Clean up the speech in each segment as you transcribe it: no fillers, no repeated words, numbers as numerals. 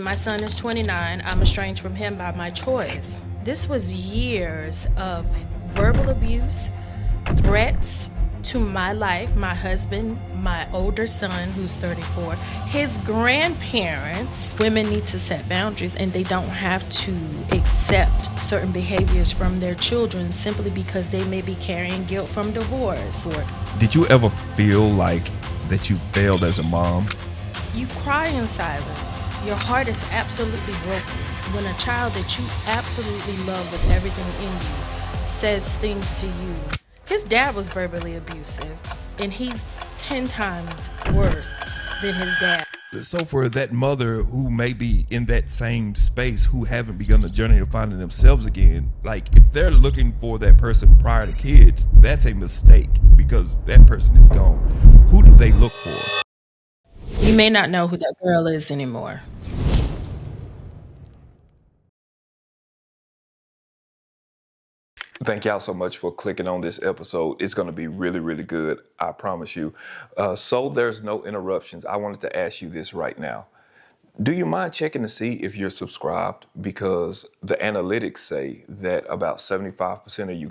My son is 29. I'm estranged from him by my choice. This was years of verbal abuse, threats to my life, my husband, my older son, who's 34, his grandparents. Women need to set boundaries and they don't have to accept certain behaviors from their children simply because they may be carrying guilt from divorce. Or Did you ever feel like that you failed as a mom? you cry in silence. Your heart is absolutely broken when a child that you absolutely love with everything in you says things to you. His dad was verbally abusive, and he's 10 times worse than his dad. So for that mother who may be in that same space, who haven't begun the journey of finding themselves again, like if they're looking for that person prior to kids, that's a mistake because that person is gone. Who do they look for? You may not know who that girl is anymore. Thank y'all so much for clicking on this episode. It's going to be really, really good. I promise you. So there's no interruptions. I wanted to ask you this right now. Do you mind checking to see if you're subscribed? Because the analytics say that about 75% of you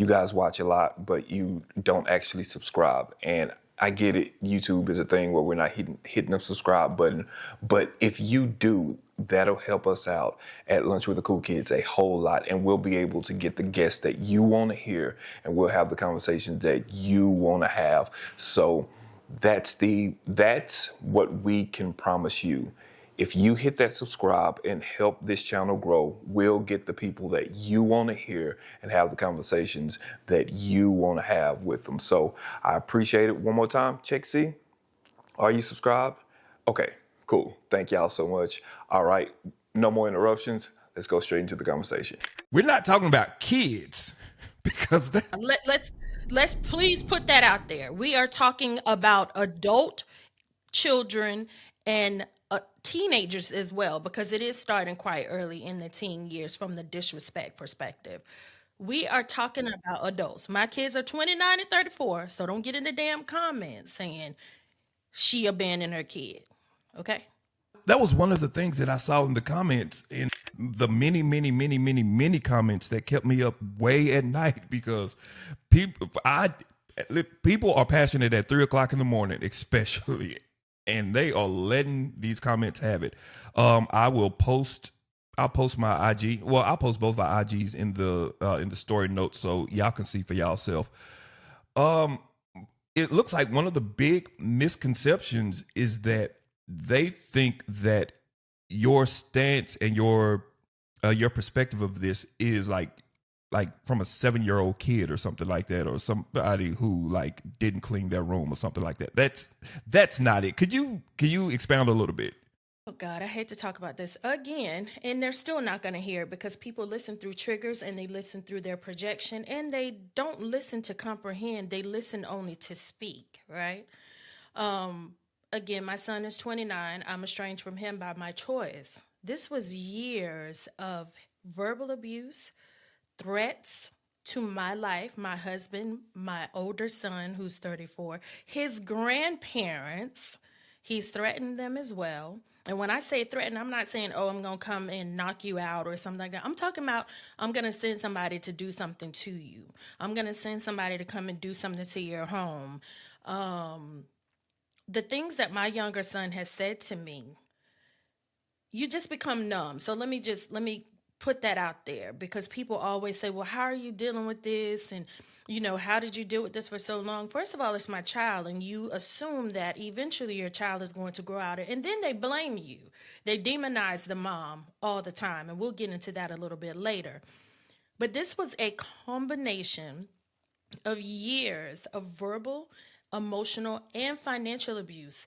guys watch a lot, but you don't actually subscribe. And I get it. YouTube is a thing where we're not hitting the subscribe button. But if you do, that'll help us out at Lunch with the Cool Kids a whole lot. And we'll be able to get the guests that you want to hear. And we'll have the conversations that you want to have. So that's what we can promise you. If you hit that subscribe and help this channel grow, we'll get the people that you want to hear and have the conversations that you want to have with them. So I appreciate it. One more time, check see. Are you subscribed? Okay, cool. Thank y'all so much. All right, no more interruptions. Let's go straight into the conversation. We're not talking about kids because that, Let's please put that out there. We are talking about adult children and teenagers as well, because it is starting quite early in the teen years from the disrespect perspective. We are talking about adults. My kids are 29 and 34, so don't get in the damn comments saying she abandoned her kid. Okay? that was one of the things that I saw in the comments, in the many comments that kept me up way at night, because people are passionate at 3 o'clock in the morning, especially, and they are letting these comments have it. I'll post my IG. Well, I'll post both our IGs in the story notes so y'all can see for y'allself. It looks like one of the big misconceptions is that they think that your stance and your perspective of this is like from a 7-year-old kid or something like that, or somebody who like didn't clean their room or something like that. That's not it. Can you expound a little bit? Oh God, I hate to talk about this again, and they're still not going to hear it because people listen through triggers and they listen through their projection, and they don't listen to comprehend. They listen only to speak, right? Again, my son is 29. I'm estranged from him by my choice. This was years of verbal abuse, threats to my life, my husband, my older son, who's 34, his grandparents. He's threatened them as well. And when I say threaten, I'm not saying, oh, I'm going to come and knock you out or something like that. I'm talking about I'm going to send somebody to do something to you. I'm going to send somebody to come and do something to your home. The things that my younger son has said to me, you just become numb. So let me put that out there, because people always say, well, how are you dealing with this? And, how did you deal with this for so long? First of all, it's my child, and you assume that eventually your child is going to grow out of it, and then they blame you. They demonize the mom all the time, and we'll get into that a little bit later. But this was a combination of years of verbal, emotional, and financial abuse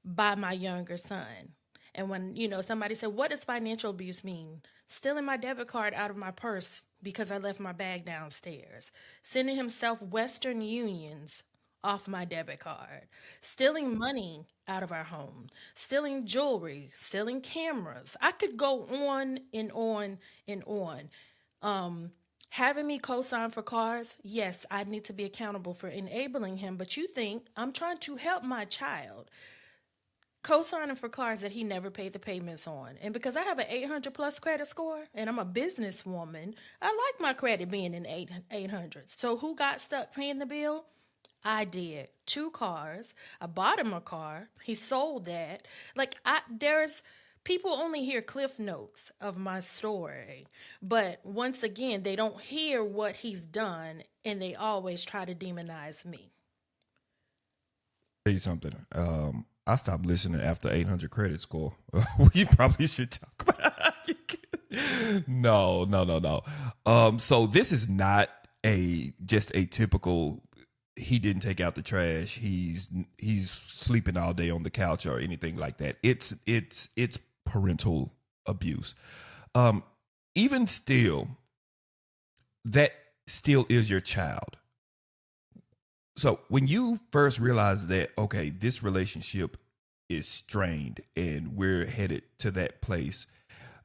by my younger son. And when, somebody said, what does financial abuse mean? Stealing my debit card out of my purse because I left my bag downstairs. Sending him Western Unions off my debit card. Stealing money out of our home. Stealing jewelry. Stealing cameras. I could go on and on and on. Having me co-sign for cars, yes, I need to be accountable for enabling him. But you think I'm trying to help my child co-signing for cars that he never paid the payments on. And because I have an 800 plus credit score and I'm a businesswoman, I like my credit being in 800s. So who got stuck paying the bill? I did. 2 cars. I bought him a car. He sold that. There's people only hear cliff notes of my story. But once again, they don't hear what he's done and they always try to demonize me. Tell you something. I stopped listening after 800 credit score. We probably should talk about it. No. So this is not just a typical. He didn't take out the trash. He's sleeping all day on the couch or anything like that. It's parental abuse. Even still, that still is your child. So when you first realize that, okay, this relationship is strained and we're headed to that place,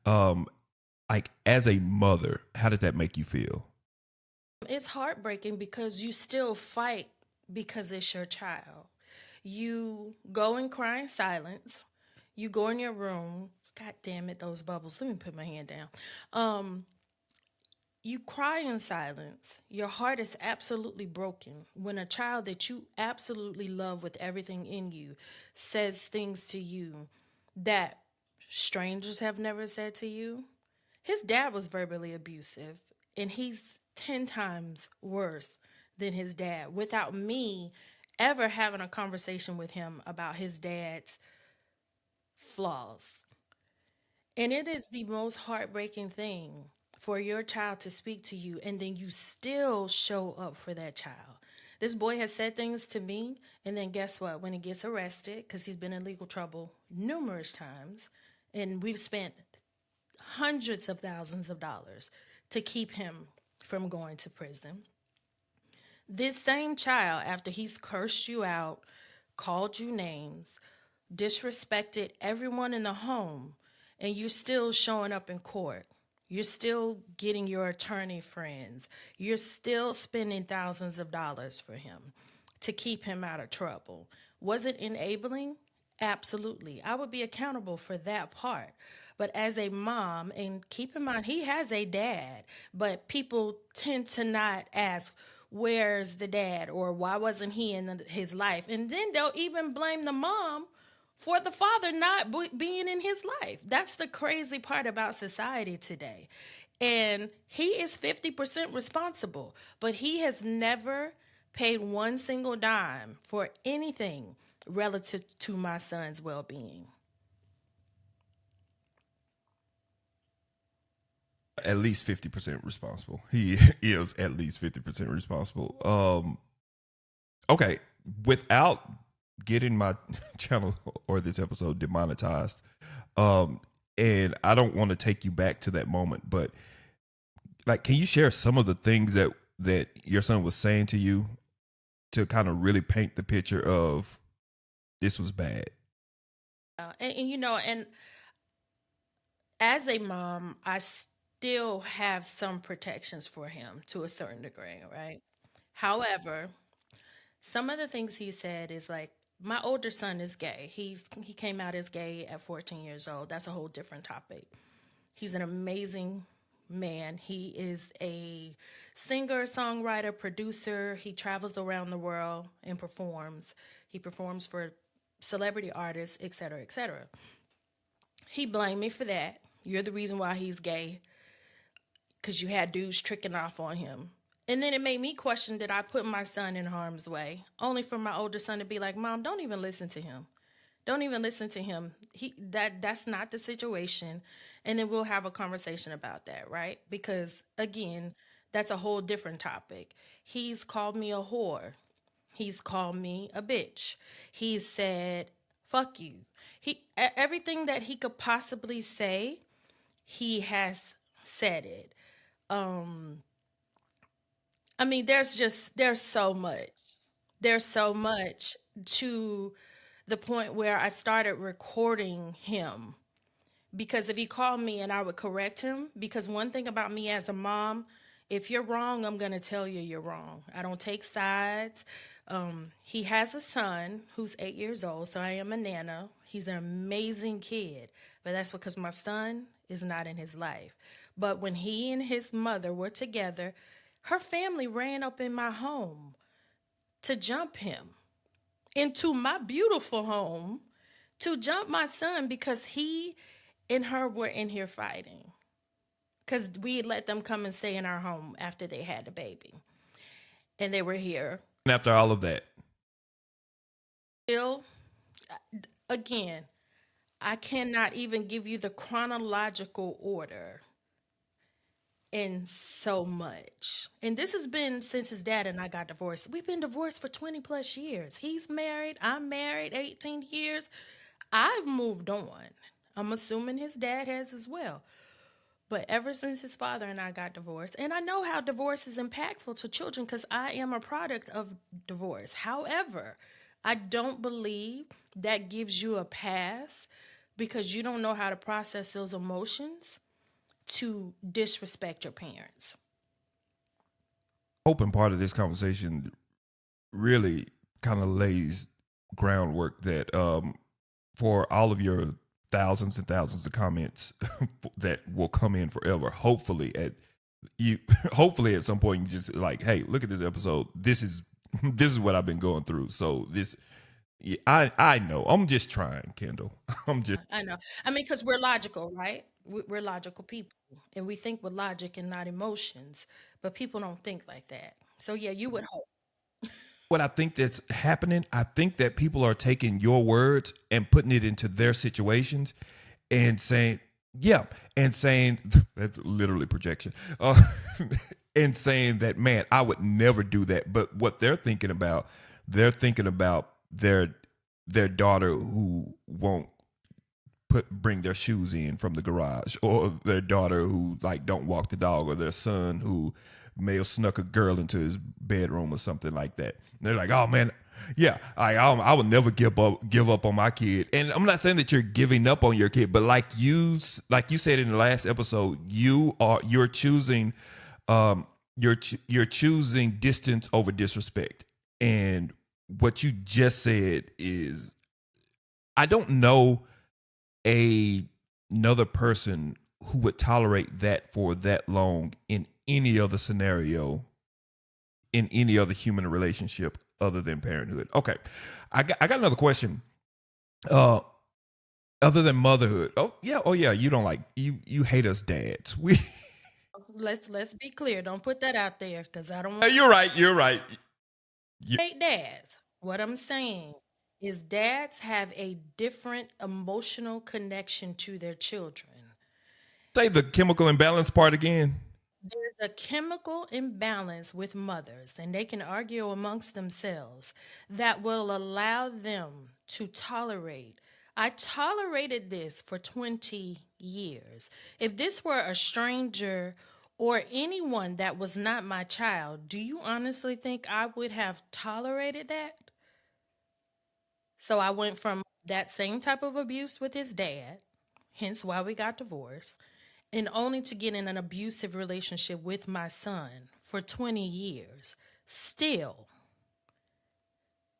like as a mother, how did that make you feel? It's heartbreaking because you still fight because it's your child. You go and cry in silence. You go in your room. God damn it, those bubbles. Let me put my hand down. You cry in silence. Your heart is absolutely broken when a child that you absolutely love with everything in you says things to you that strangers have never said to you. His dad was verbally abusive, and he's 10 times worse than his dad without me ever having a conversation with him about his dad's flaws. And it is the most heartbreaking thing for your child to speak to you and then you still show up for that child. This boy has said things to me, and then guess what? When he gets arrested, because he's been in legal trouble numerous times, and we've spent hundreds of thousands of dollars to keep him from going to prison. This same child, after he's cursed you out, called you names, disrespected everyone in the home, and you're still showing up in court. You're still getting your attorney friends. You're still spending thousands of dollars for him to keep him out of trouble. Was it enabling? Absolutely. I would be accountable for that part. But as a mom, and keep in mind, he has a dad, but people tend to not ask, where's the dad? Or why wasn't he in his life? And then they'll even blame the mom for the father not being in his life. That's the crazy part about society today. And he is 50% responsible, but he has never paid one single dime for anything relative to my son's well-being. At least 50% responsible. He is at least 50% responsible. Okay, without getting my channel or this episode demonetized, and I don't want to take you back to that moment, but like, can you share some of the things that your son was saying to you to kind of really paint the picture of this was bad? And as a mom, I still have some protections for him to a certain degree, right? However, some of the things he said is like, my older son is gay. He came out as gay at 14 years old. That's a whole different topic. He's an amazing man. He is a singer, songwriter, producer. He travels around the world and performs. He performs for celebrity artists, et cetera, et cetera. He blamed me for that. You're the reason why he's gay, because you had dudes tricking off on him. And then it made me question, did I put my son in harm's way? Only for my older son to be like, Mom, don't even listen to him. Don't even listen to him. That's not the situation. And then we'll have a conversation about that, right? Because again, that's a whole different topic. He's called me a whore. He's called me a bitch. He said, fuck you. Everything that he could possibly say, he has said it. I mean, there's so much. There's so much to the point where I started recording him, because if he called me and I would correct him, because one thing about me as a mom, if you're wrong, I'm going to tell you you're wrong. I don't take sides. He has a son who's 8 years old, so I am a nana. He's an amazing kid, but that's because my son is not in his life. But when he and his mother were together, her family ran up in my home to jump him into my beautiful home to jump my son because he and her were in here fighting. Because we let them come and stay in our home after they had the baby. And they were here. And after all of that, Still, again, I cannot even give you the chronological order in so much. And this has been since his dad and I got divorced. We've been divorced for 20 plus years. He's married, I'm married, 18 years. I've moved on. I'm assuming his dad has as well. But ever since his father and I got divorced, and I know how divorce is impactful to children because I am a product of divorce. However, I don't believe that gives you a pass because you don't know how to process those emotions to disrespect your parents. hoping part of this conversation really kind of lays groundwork that for all of your thousands and thousands of comments that will come in forever. Hopefully at some point you just like, hey, look at this episode. This is this is what I've been going through. So this, yeah, I know. I'm just trying, Kendall. I'm just I know. I mean, because we're logical, right? We're logical people, and we think with logic and not emotions. But people don't think like that. So yeah, you would hope. what I think that's happening. I think that people are taking your words and putting it into their situations and saying, yeah, and saying that's literally projection. And saying that, man, I would never do that. But what they're thinking about their daughter who won't bring their shoes in from the garage, or their daughter who like don't walk the dog, or their son who may have snuck a girl into his bedroom or something like that. And they're like, oh man, yeah, I would never give up on my kid. And I'm not saying that you're giving up on your kid, but like you said in the last episode, you're choosing you're choosing distance over disrespect. And what you just said is, I don't know another person who would tolerate that for that long in any other scenario, in any other human relationship other than parenthood. Okay, I got another question. Other than motherhood, oh yeah, you don't like you hate us dads. We Let's be clear. Don't put that out there because I don't want you're right. You're right. to hate dads. What I'm saying is dads have a different emotional connection to their children. Say the chemical imbalance part again. There's a chemical imbalance with mothers, and they can argue amongst themselves that will allow them to tolerate. I tolerated this for 20 years. If this were a stranger or anyone that was not my child, do you honestly think I would have tolerated that? So I went from that same type of abuse with his dad, hence why we got divorced, and only to get in an abusive relationship with my son for 20 years. Still,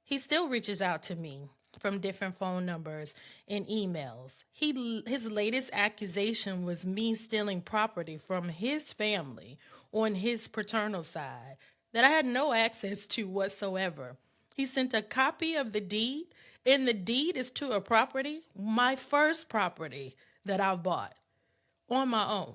he still reaches out to me from different phone numbers and emails. His latest accusation was me stealing property from his family on his paternal side that I had no access to whatsoever. He sent a copy of the deed, and the deed is to a property, my first property that I bought on my own.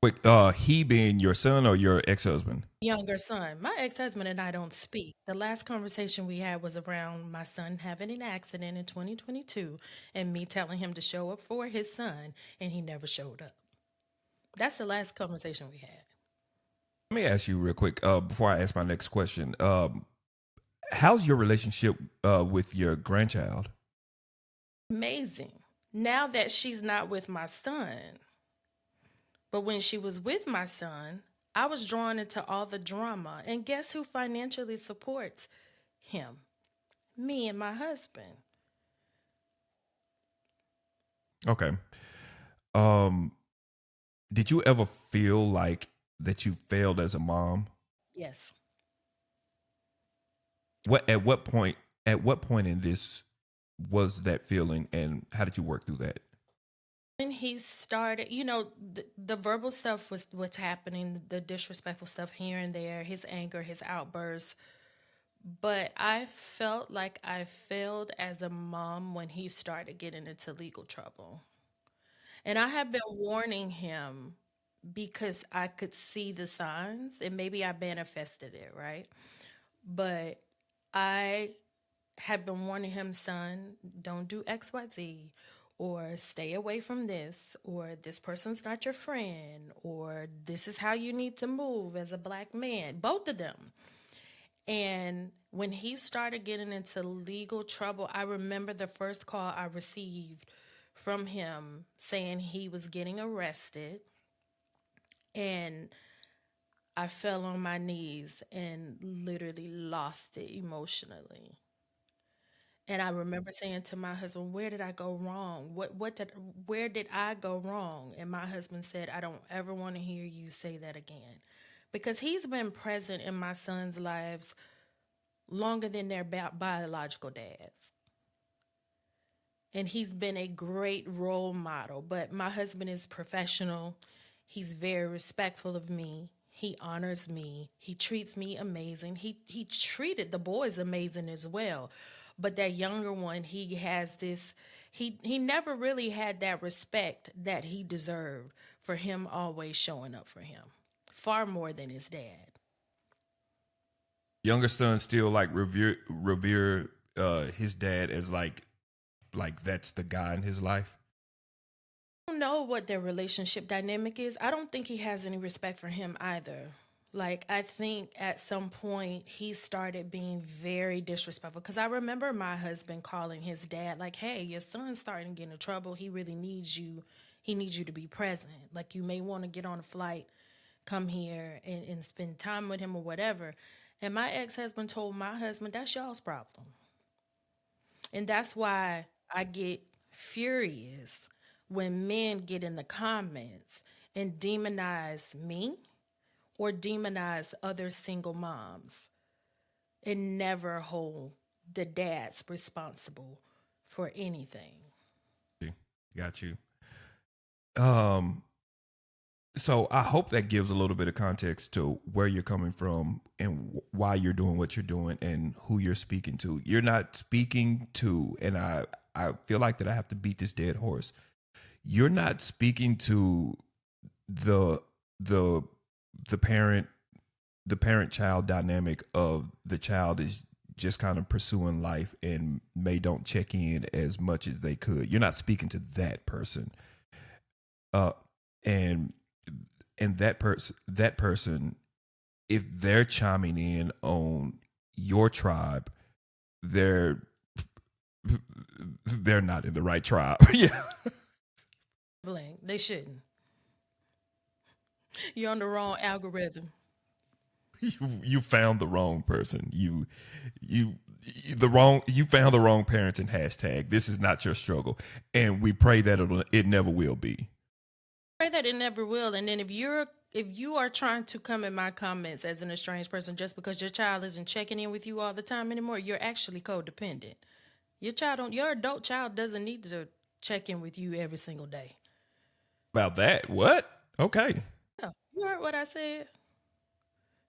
Wait, he being your son or your ex-husband? Younger son. My ex-husband and I don't speak. The last conversation we had was around my son having an accident in 2022 and me telling him to show up for his son, and he never showed up. That's the last conversation we had. Let me ask you real quick before I ask my next question. How's your relationship with your grandchild? Amazing. Now that she's not with my son, but when she was with my son, I was drawn into all the drama. And guess who financially supports him? Me and my husband. Okay. Um, did you ever feel like that you failed as a mom? Yes. What at what point in this was that feeling, and how did you work through that? When he started, the verbal stuff was what's happening, the disrespectful stuff here and there, his anger, his outbursts. But I felt like I failed as a mom when he started getting into legal trouble. And I have been warning him because I could see the signs and maybe I manifested it, right? But I had been warning him, son, don't do XYZ, or stay away from this, or this person's not your friend, or this is how you need to move as a black man, both of them. And when he started getting into legal trouble, I remember the first call I received from him saying he was getting arrested. And I fell on my knees and literally lost it emotionally. And I remember saying to my husband, "Where did I go wrong? Where did I go wrong?" And my husband said, "I don't ever want to hear you say that again." Because he's been present in my son's lives longer than their biological dads. And he's been a great role model. But my husband is professional. He's very respectful of me. He honors me. He treats me amazing. He treated the boys amazing as well. But that younger one, he has this he never really had that respect that he deserved for him always showing up for him. Far more than his dad. Younger son still like revere his dad as like that's the guy in his life. Don't know what their relationship dynamic is. I don't think he has any respect for him either. Like, I think at some point he started being very disrespectful. Because I remember my husband calling his dad, like, hey, your son's starting to get into trouble. He really needs you. He needs you to be present. Like, you may want to get on a flight, come here and spend time with him or whatever. And my ex husband told my husband, that's y'all's problem. And that's why I get furious when men get in the comments and demonize me or demonize other single moms and never hold the dads responsible for anything. Got you. Um, so I hope that gives a little bit of context to where you're coming from and why you're doing what you're doing and who you're speaking to. You're not speaking to, and I feel like that I have to beat this dead horse. You're not speaking to the the the parent child dynamic of the child is just kind of pursuing life and may don't check in as much as they could. You're not speaking to that person. Uh and that person, if they're chiming in on your tribe, they're they're not in the right tribe. Yeah. Blank. They shouldn't. You're on the wrong algorithm. You found the wrong person. You you found the wrong parenting hashtag. This is not your struggle, and we pray that it never will be. Pray that it never will. And then if you are trying to come in my comments as an estranged person just because your child isn't checking in with you all the time anymore, you're actually codependent. Your adult child doesn't need to check in with you every single day. About that, what? Okay. Yeah, you heard what I said.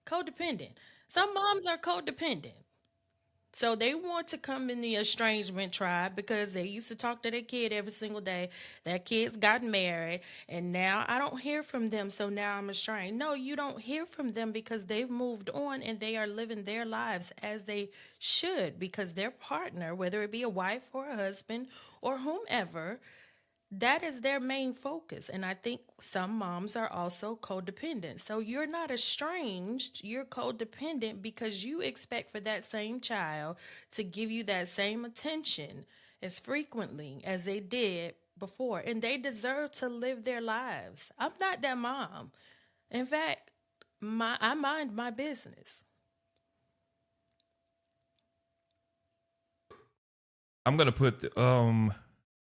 Codependent. Some moms are codependent. So they want to come in the estrangement tribe because they used to talk to their kid every single day. That kid's gotten married and now I don't hear from them. So now I'm estranged. No, you don't hear from them because they've moved on and they are living their lives as they should because their partner, whether it be a wife or a husband or whomever, that is their main focus. And I think some moms are also codependent. So you're not estranged, you're codependent because you expect for that same child to give you that same attention as frequently as they did before. And they deserve to live their lives. I'm not that mom. In fact, I mind my business. I'm gonna put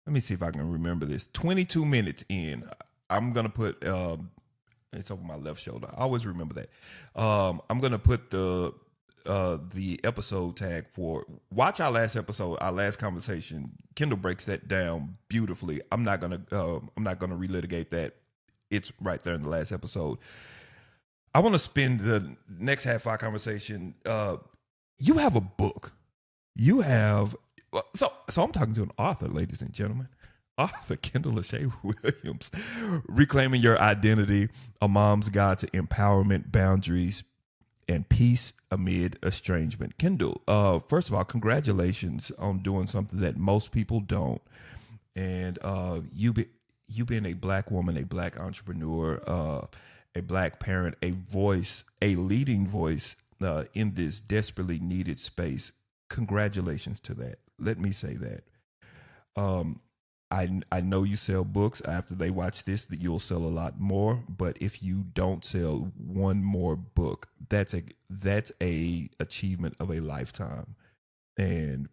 let me see if I can remember this. 22 minutes in, I'm gonna put it's over my left shoulder. I always remember that. I'm gonna put the episode tag for watch our last episode, our last conversation. Kendall breaks that down beautifully. I'm not gonna relitigate that. It's right there in the last episode. I want to spend the next half of our conversation. You have a book. You have so I'm talking to an author, ladies and gentlemen. Author Kendall Williams, Reclaiming Your Identity: A Mom's Guide to Empowerment, Boundaries, and Peace Amid Estrangement. Kendall, first of all, congratulations on doing something that most people don't. And you being a black woman, a black entrepreneur, a black parent, a voice, a leading voice in this desperately needed space. Congratulations to that. Let me say that. I know you sell books. After they watch this, that you'll sell a lot more. But if you don't sell one more book, that's a achievement of a lifetime. And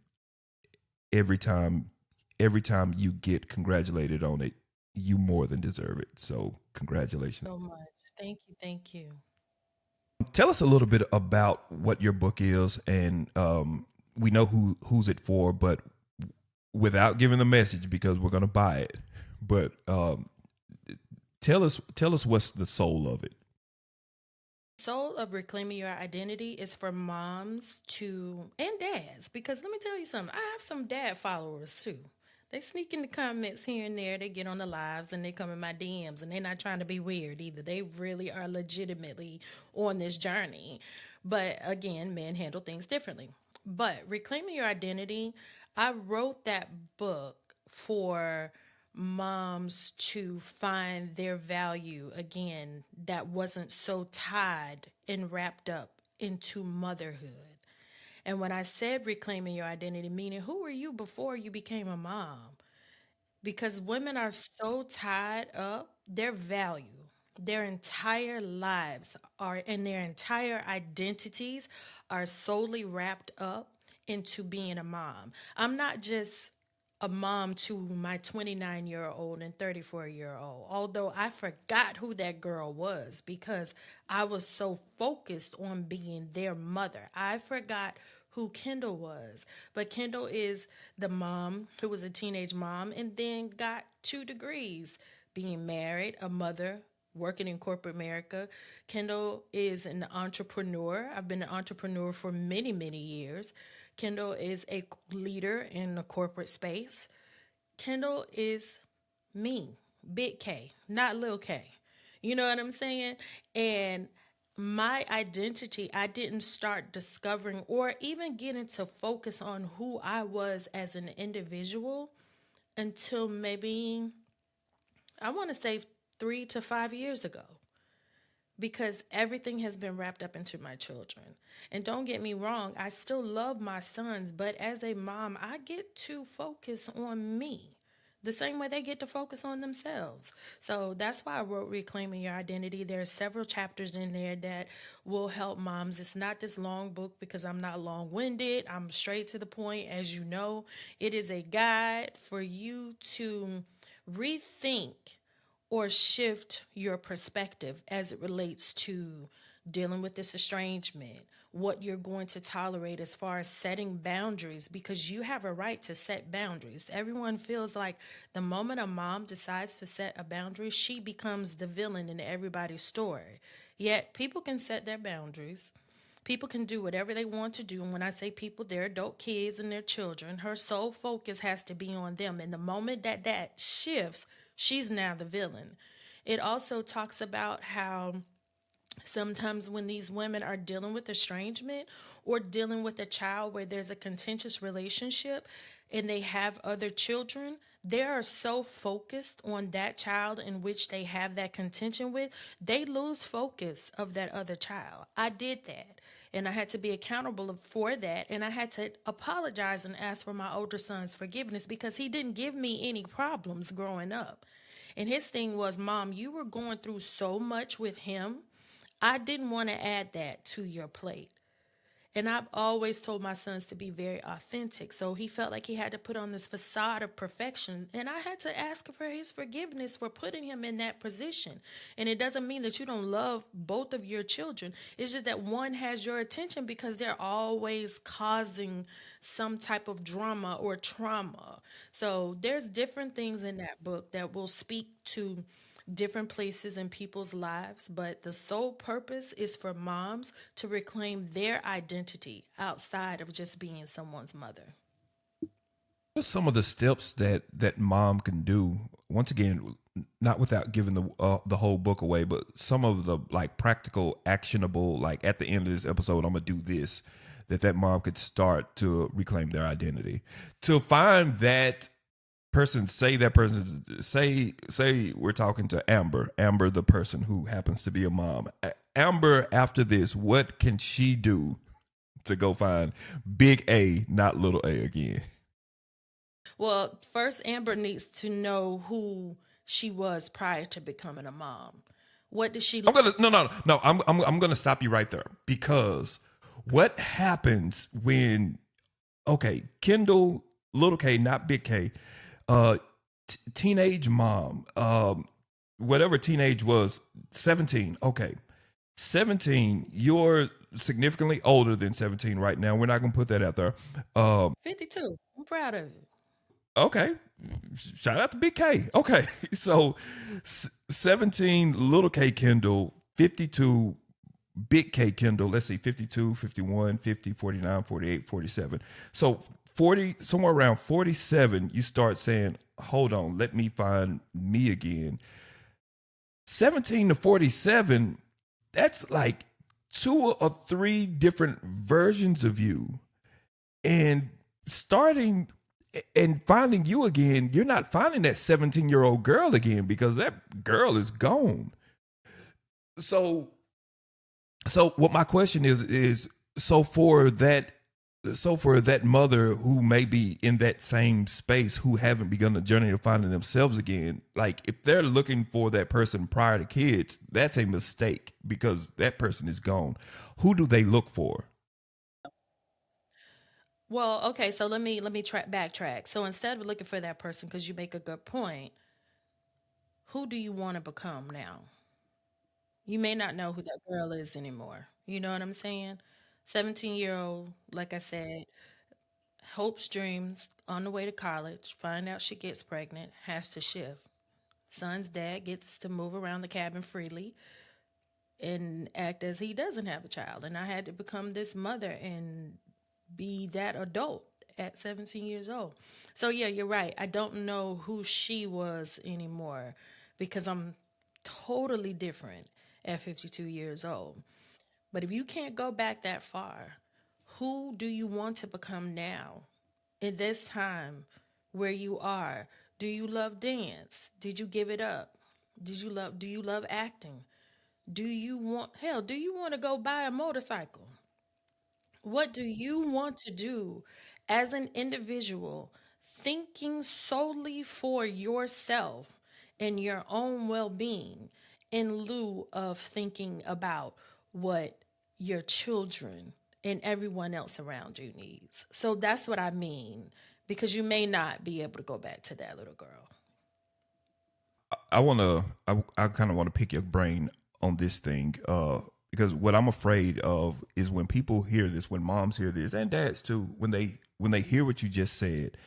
every time you get congratulated on it, you more than deserve it. So congratulations. So much. Thank you. Thank you. Tell us a little bit about what your book is, and we know who's it for, but without giving the message, because we're going to buy it. But tell us what's the soul of it. Soul of Reclaiming Your Identity is for moms and dads, because let me tell you something. I have some dad followers too. They sneak in the comments here and there. They get on the lives and they come in my DMs, and they're not trying to be weird either. They really are legitimately on this journey. But again, men handle things differently. But Reclaiming Your Identity, I wrote that book for moms to find their value again, that wasn't so tied and wrapped up into motherhood. And when I said reclaiming your identity, meaning who were you before you became a mom? Because women are so tied up, their value, their entire lives are, and their entire identities are solely wrapped up into being a mom. I'm not just a mom to my 29-year-old and 34-year-old, although I forgot who that girl was because I was so focused on being their mother. I forgot who Kendall was. But Kendall is the mom who was a teenage mom and then got 2 degrees, being married, a mother, working in corporate America. Kendall is an entrepreneur. I've been an entrepreneur for many, many years. Kendall is a leader in the corporate space. Kendall is me, big K, not little K. You know what I'm saying? And my identity, I didn't start discovering or even getting to focus on who I was as an individual until maybe, I want to say 3 to 5 years ago, because everything has been wrapped up into my children. And don't get me wrong, I still love my sons, but as a mom, I get to focus on me the same way they get to focus on themselves. So that's why I wrote Reclaiming Your Identity. There are several chapters in there that will help moms. It's not this long book because I'm not long winded. I'm straight to the point, as you know. It is a guide for you to rethink or shift your perspective as it relates to dealing with this estrangement, what you're going to tolerate as far as setting boundaries, because you have a right to set boundaries. Everyone feels like the moment a mom decides to set a boundary, she becomes the villain in everybody's story. Yet people can set their boundaries. People can do whatever they want to do. And when I say people, they're adult kids and their children. Her sole focus has to be on them. And the moment that shifts, she's now the villain. It also talks about how sometimes when these women are dealing with estrangement or dealing with a child where there's a contentious relationship and they have other children, they are so focused on that child in which they have that contention with, they lose focus of that other child. I did that. And I had to be accountable for that. And I had to apologize and ask for my older son's forgiveness because he didn't give me any problems growing up. And his thing was, Mom, you were going through so much with him. I didn't want to add that to your plate. And I've always told my sons to be very authentic. So he felt like he had to put on this facade of perfection. And I had to ask for his forgiveness for putting him in that position. And it doesn't mean that you don't love both of your children. It's just that one has your attention because they're always causing some type of drama or trauma. So there's different things in that book that will speak to different places in people's lives, but the sole purpose is for moms to reclaim their identity outside of just being someone's mother. What's some of the steps that mom can do? Once again, not without giving the whole book away, but some of the like practical, actionable, like at the end of this episode, I'm gonna do this. That mom could start to reclaim their identity, to find that person. Say we're talking to Amber, the person who happens to be a mom. Amber, after this, what can she do to go find big A, not little a again? Well, first, Amber needs to know who she was prior to becoming a mom. What did she I'm look? gonna no. I'm gonna stop you right there, because what happens when, okay, Kendall, little K, not big K, uh, teenage mom, whatever teenage was, 17. Okay, 17. You're significantly older than 17 right now. We're not gonna put that out there. 52. I'm proud of it. Okay. Shout out to Big K. Okay. So 17 little K Kendall, 52 Big K Kendall. Let's see, 52, 51, 50, 49, 48, 47. So 40, somewhere around 47, you start saying, hold on, let me find me again. 17 to 47, that's like 2 or 3 different versions of you. And starting and finding you again, you're not finding that 17-year-old girl again, because that girl is gone. So what my question is for that mother who may be in that same space, who haven't begun the journey of finding themselves again, like if they're looking for that person prior to kids, that's a mistake, because that person is gone. Who do they look for? Well, okay, so let me backtrack. So instead of looking for that person, because you make a good point, who do you want to become now? You may not know who that girl is anymore. You know what I'm saying? 17-year-old, like I said, hopes, dreams, on the way to college, find out she gets pregnant, has to shift. Son's dad gets to move around the cabin freely and act as he doesn't have a child. And I had to become this mother and be that adult at 17 years old. So, yeah, you're right. I don't know who she was anymore because I'm totally different at 52 years old. But if you can't go back that far, who do you want to become now in this time where you are? Do you love dance? Did you give it up? Do you love acting? Do you want to go buy a motorcycle? What do you want to do as an individual, thinking solely for yourself and your own well being in lieu of thinking about what your children and everyone else around you needs? So that's what I mean, because you may not be able to go back to that little girl. I kind of want to pick your brain on this thing, because what I'm afraid of is when people hear this, when moms hear this, and dads too, when they hear what you just said,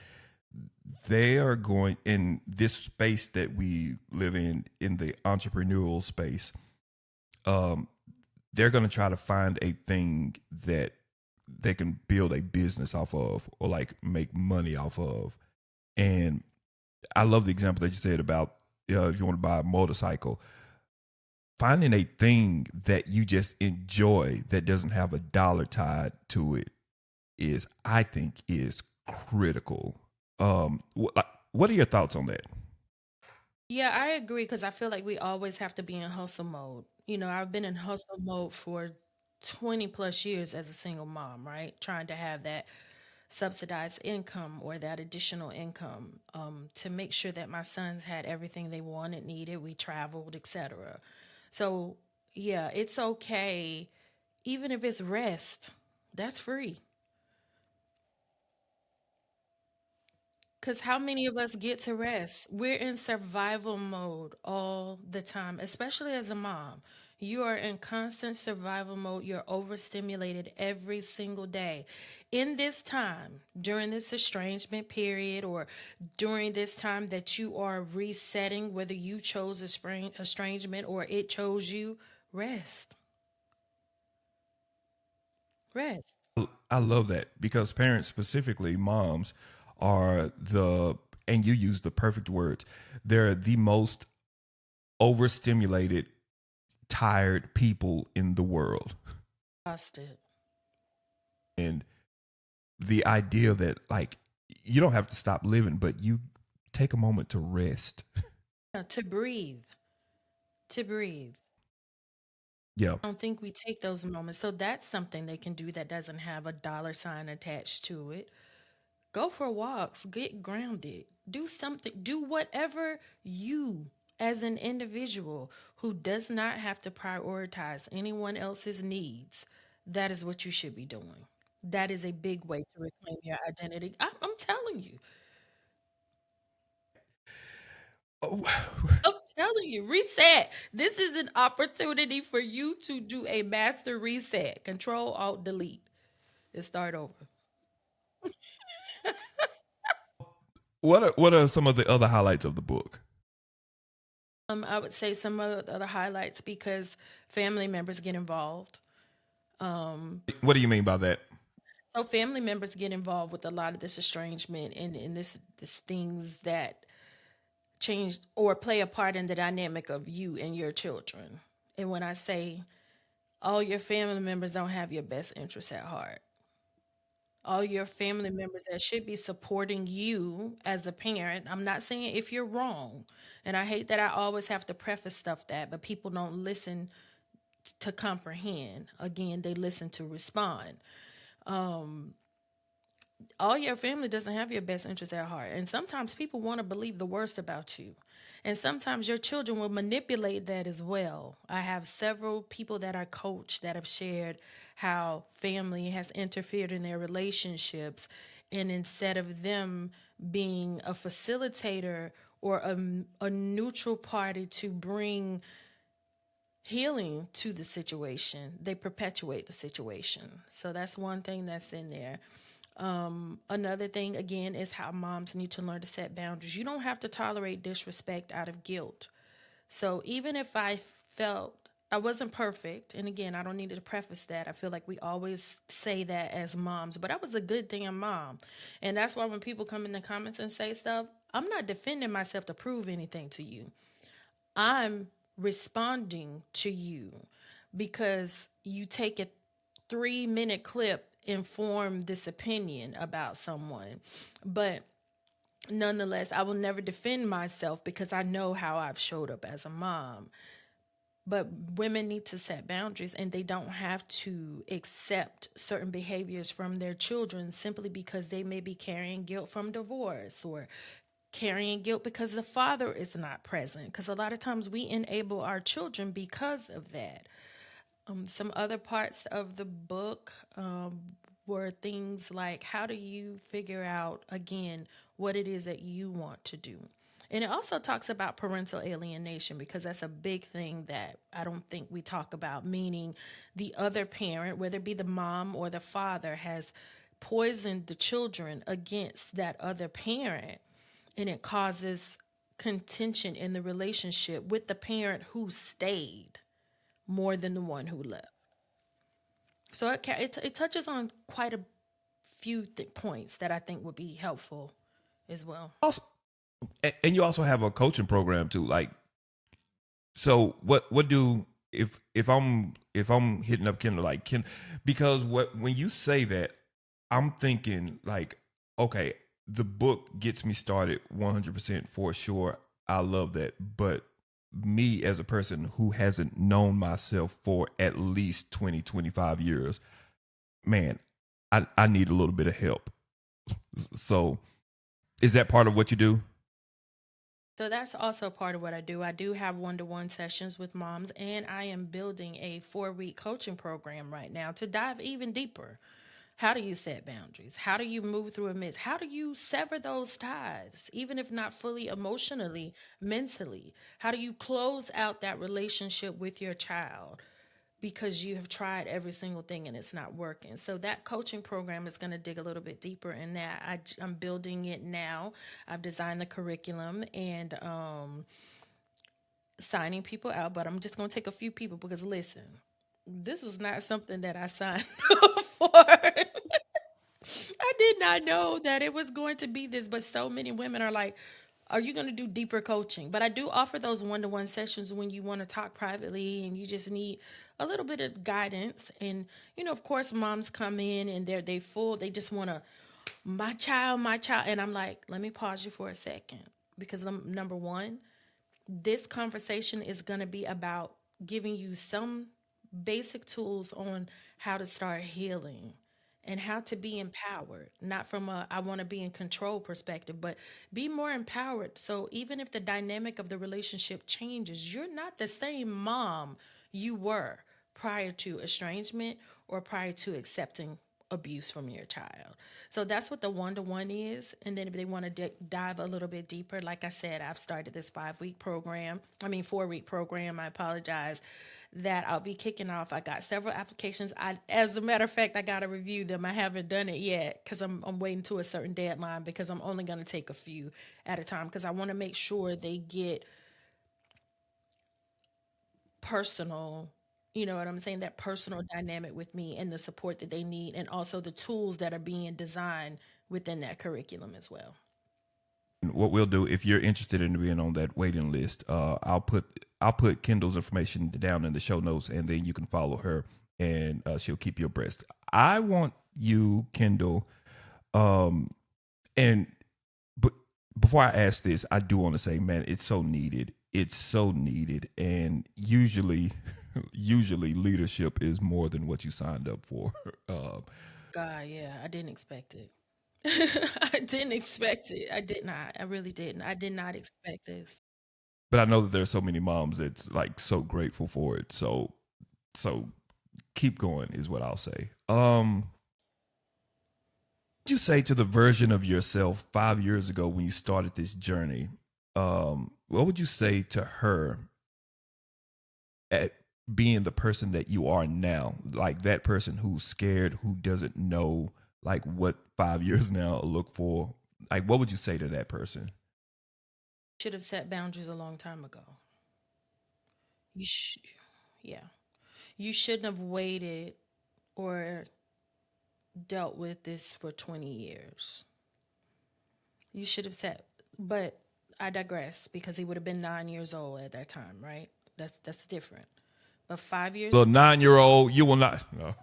they are going in this space that we live in the entrepreneurial space. Um, they're going to try to find a thing that they can build a business off of, or like make money off of. And I love the example that you said about, if you want to buy a motorcycle, finding a thing that you just enjoy that doesn't have a dollar tied to it is, I think, is critical. What are your thoughts on that? Yeah, I agree because I feel like we always have to be in hustle mode. I've been in hustle mode for 20 plus years as a single mom, right? Trying to have that subsidized income or that additional income to make sure that my sons had everything they wanted, needed. We traveled, etc. So, yeah, it's okay, even if it's rest. That's free. Because how many of us get to rest? We're in survival mode all the time, especially as a mom. You are in constant survival mode. You're overstimulated every single day. In this time, during this estrangement period, or during this time that you are resetting, whether you chose estrangement or it chose you, rest. Rest. I love that because parents, specifically moms, are the, and you use the perfect words, they're the most overstimulated, tired people in the world. Exhausted. And the idea that, like, you don't have to stop living, but you take a moment to rest. To breathe. To breathe. Yeah. I don't think we take those moments. So that's something they can do that doesn't have a dollar sign attached to it. Go for walks, get grounded, do something, do whatever you, as an individual who does not have to prioritize anyone else's needs, that is what you should be doing. That is a big way to reclaim your identity. I'm telling you. Oh, I'm telling you, reset. This is an opportunity for you to do a master reset. Control, Alt, Delete, and start over. what are some of the other highlights of the book? I would say some of the other highlights because family members get involved. What do you mean by that? So family members get involved with a lot of this estrangement and this things that change or play a part in the dynamic of you and your children. And when I say all your family members don't have your best interests at heart, all your family members that should be supporting you as a parent. I'm not saying if you're wrong. And I hate that I always have to preface stuff that, but people don't listen to comprehend. Again, they listen to respond. All your family doesn't have your best interest at heart. And sometimes people want to believe the worst about you. And sometimes your children will manipulate that as well. I have several people that I coach that have shared how family has interfered in their relationships. And instead of them being a facilitator or a neutral party to bring healing to the situation, they perpetuate the situation. So that's one thing that's in there. Another thing, again, is how moms need to learn to set boundaries. You don't have to tolerate disrespect out of guilt. So even if I felt I wasn't perfect, and again, I don't need to preface that. I feel like we always say that as moms, but I was a good damn mom. And that's why when people come in the comments and say stuff, I'm not defending myself to prove anything to you. I'm responding to you because you take a 3-minute clip and form this opinion about someone. But nonetheless, I will never defend myself because I know how I've showed up as a mom. But women need to set boundaries and they don't have to accept certain behaviors from their children simply because they may be carrying guilt from divorce or carrying guilt because the father is not present. Because a lot of times we enable our children because of that. Some other parts of the book were things like how do you figure out, again, what it is that you want to do? And it also talks about parental alienation because that's a big thing that I don't think we talk about, meaning the other parent, whether it be the mom or the father, has poisoned the children against that other parent. And it causes contention in the relationship with the parent who stayed more than the one who left. So it touches on quite a few points that I think would be helpful as well. Also, and you also have a coaching program too. Like, so what do if I'm hitting up Kendall, like Ken, because what when you say that, I'm thinking like, okay, the book gets me started 100% for sure. I love that, but me as a person who hasn't known myself for at least 20, 25 years, man, I need a little bit of help. So is that part of what you do? So that's also part of what I do. I do have one-to-one sessions with moms, and I am building a 4-week coaching program right now to dive even deeper. How do you set boundaries? How do you move through a mist? How do you sever those ties, even if not fully emotionally, mentally? How do you close out that relationship with your child because you have tried every single thing and it's not working? So that coaching program is going to dig a little bit deeper in that. I'm building it now. I've designed the curriculum and signing people out, but I'm just going to take a few people because listen, this was not something that I signed up for. I did not know that it was going to be this, but so many women are like, are you going to do deeper coaching? But I do offer those one-to-one sessions when you want to talk privately and you just need a little bit of guidance. And of course, moms come in and they full. They just want to my child, and I'm like, let me pause you for a second because number one, this conversation is going to be about giving you some basic tools on how to start healing and how to be empowered, not from a I want to be in control perspective, but be more empowered. So even if the dynamic of the relationship changes, you're not the same mom you were prior to estrangement or prior to accepting abuse from your child. So that's what the one to one is. And then if they want to dive a little bit deeper, like I said, I've started this 5 week program. 4 week program. I apologize. That I'll be kicking off. I got several applications. As a matter of fact, I got to review them. I haven't done it yet because I'm waiting to a certain deadline because I'm only going to take a few at a time because I want to make sure they get personal, you know what I'm saying, that personal dynamic with me and the support that they need and also the tools that are being designed within that curriculum as well. What we'll do, if you're interested in being on that waiting list, I'll put Kendall's information down in the show notes, and then you can follow her, and she'll keep you abreast. I want you, Kendall, and but before I ask this, I do want to say, man, it's so needed. It's so needed, and usually leadership is more than what you signed up for. God, yeah, I didn't expect it. I didn't expect it. I did not. I really didn't. I did not expect this. But I know that there's so many moms that's like so grateful for it. So keep going is what I'll say. What would you say to the version of yourself 5 years ago when you started this journey? What would you say to her at being the person that you are now? Like that person who's scared, who doesn't know like what 5 years now look for. Like what would you say to that person? Should have set boundaries a long time ago. You sh- yeah. You shouldn't have waited or dealt with this for 20 years. You should have said, but I digress because he would have been 9 years old at that time, right? That's different. But 5 years, Little 9 year old, you will not. No.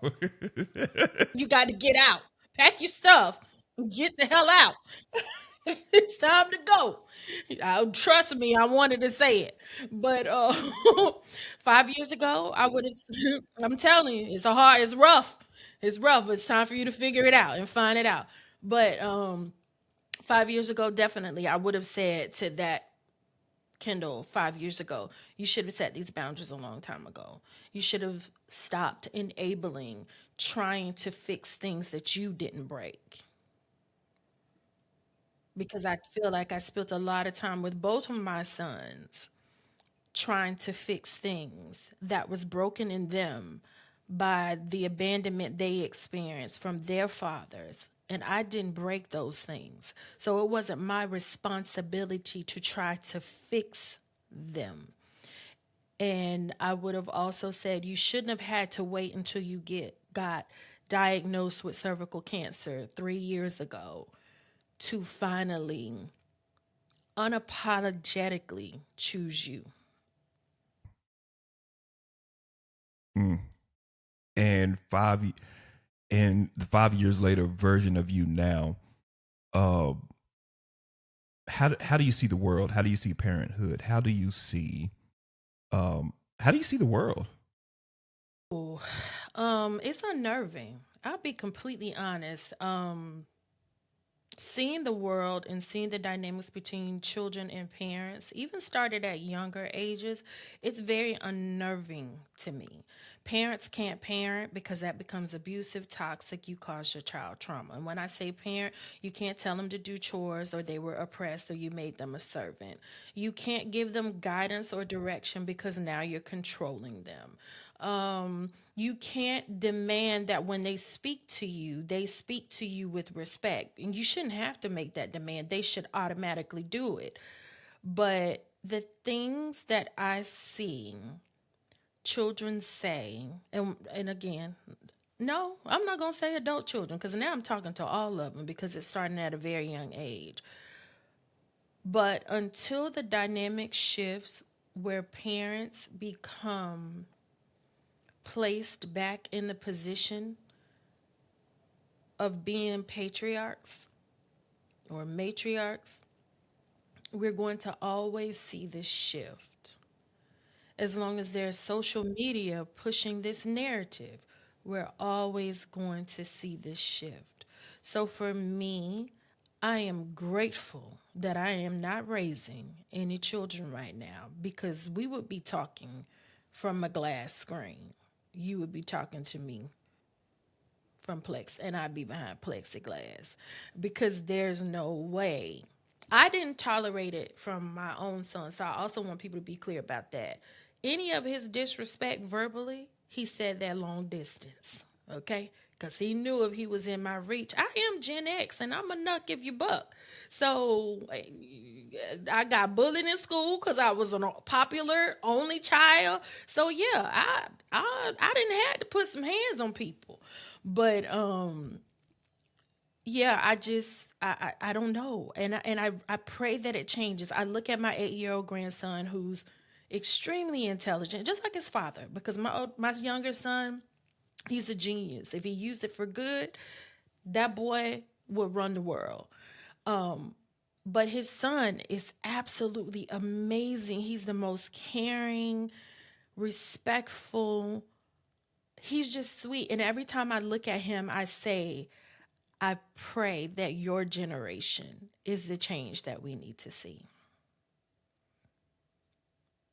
you got to get out, pack your stuff, and get the hell out. It's time to go. Trust me, I wanted to say it, but 5 years ago, I would have. I'm telling you, it's rough, it's rough. It's time for you to figure it out and find it out. But 5 years ago, definitely, I would have said to that Kendall 5 years ago, you should have set these boundaries a long time ago. You should have stopped enabling, trying to fix things that you didn't break. Because I feel like I spent a lot of time with both of my sons trying to fix things that was broken in them by the abandonment they experienced from their fathers. And I didn't break those things. So it wasn't my responsibility to try to fix them. And I would have also said you shouldn't have had to wait until you got diagnosed with cervical cancer 3 years ago to finally unapologetically choose you. Mm. And and the 5 years later version of you now, uh, how do you see the world? How do you see parenthood? How do you see the world? Ooh, it's unnerving. I'll be completely honest. seeing the world and seeing the dynamics between children and parents, even started at younger ages, it's very unnerving to me. Parents can't parent because that becomes abusive, toxic. You cause your child trauma. And when I say parent, you can't tell them to do chores or they were oppressed or you made them a servant. You can't give them guidance or direction because now you're controlling them. You can't demand that when they speak to you with respect. And you shouldn't have to make that demand. They should automatically do it. But the things that I see children say, and again, no, I'm not going to say adult children because now I'm talking to all of them because it's starting at a very young age. But until the dynamic shifts where parents become placed back in the position of being patriarchs or matriarchs, we're going to always see this shift. As long as there's social media pushing this narrative, we're always going to see this shift. So for me, I am grateful that I am not raising any children right now because we would be talking from a glass screen. You would be talking to me from Plex, and I'd be behind plexiglass because there's no way. I didn't tolerate it from my own son, so I also want people to be clear about that. Any of his disrespect verbally, he said that long distance, okay? Because he knew if he was in my reach, I am Gen X, and I'm a nuck if you buck. So I got bullied in school because I was a popular only child. So yeah, I didn't have to put some hands on people. But yeah, I don't know. And I pray that it changes. I look at my 8-year-old grandson who's extremely intelligent, just like his father, because my younger son, he's a genius. If he used it for good, that boy would run the world. But his son is absolutely amazing. He's the most caring, respectful. He's just sweet. And every time I look at him, I say, I pray that your generation is the change that we need to see.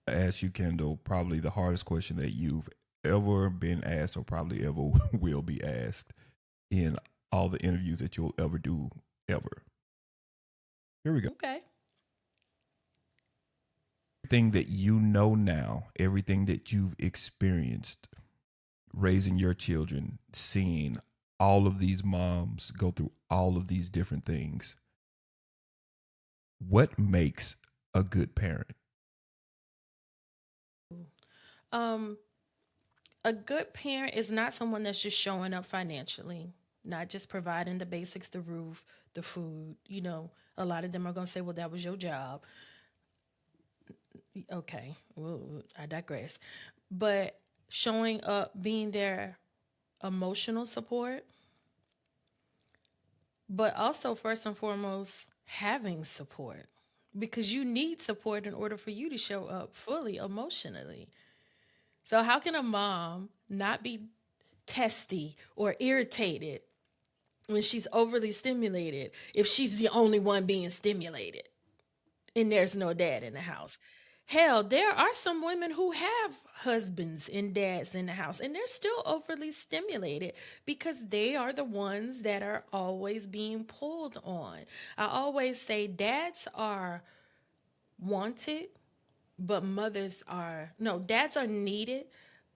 I ask you, Kendall, probably the hardest question that you've ever been asked or probably ever will be asked in all the interviews that you'll ever do, ever. Here we go. Okay. Everything that you know now, everything that you've experienced raising your children, seeing all of these moms go through all of these different things, what makes a good parent? Um, a good parent is not someone that's just showing up financially, not just providing the basics, the roof, the food. A lot of them are going to say, well, that was your job. Okay, well, I digress. But showing up, being there, emotional support, but also, first and foremost, having support because you need support in order for you to show up fully emotionally. So, how can a mom not be testy or irritated when she's overly stimulated if she's the only one being stimulated and there's no dad in the house? Hell, there are some women who have husbands and dads in the house and they're still overly stimulated because they are the ones that are always being pulled on. I always say dads are wanted, but mothers are, no, dads are needed,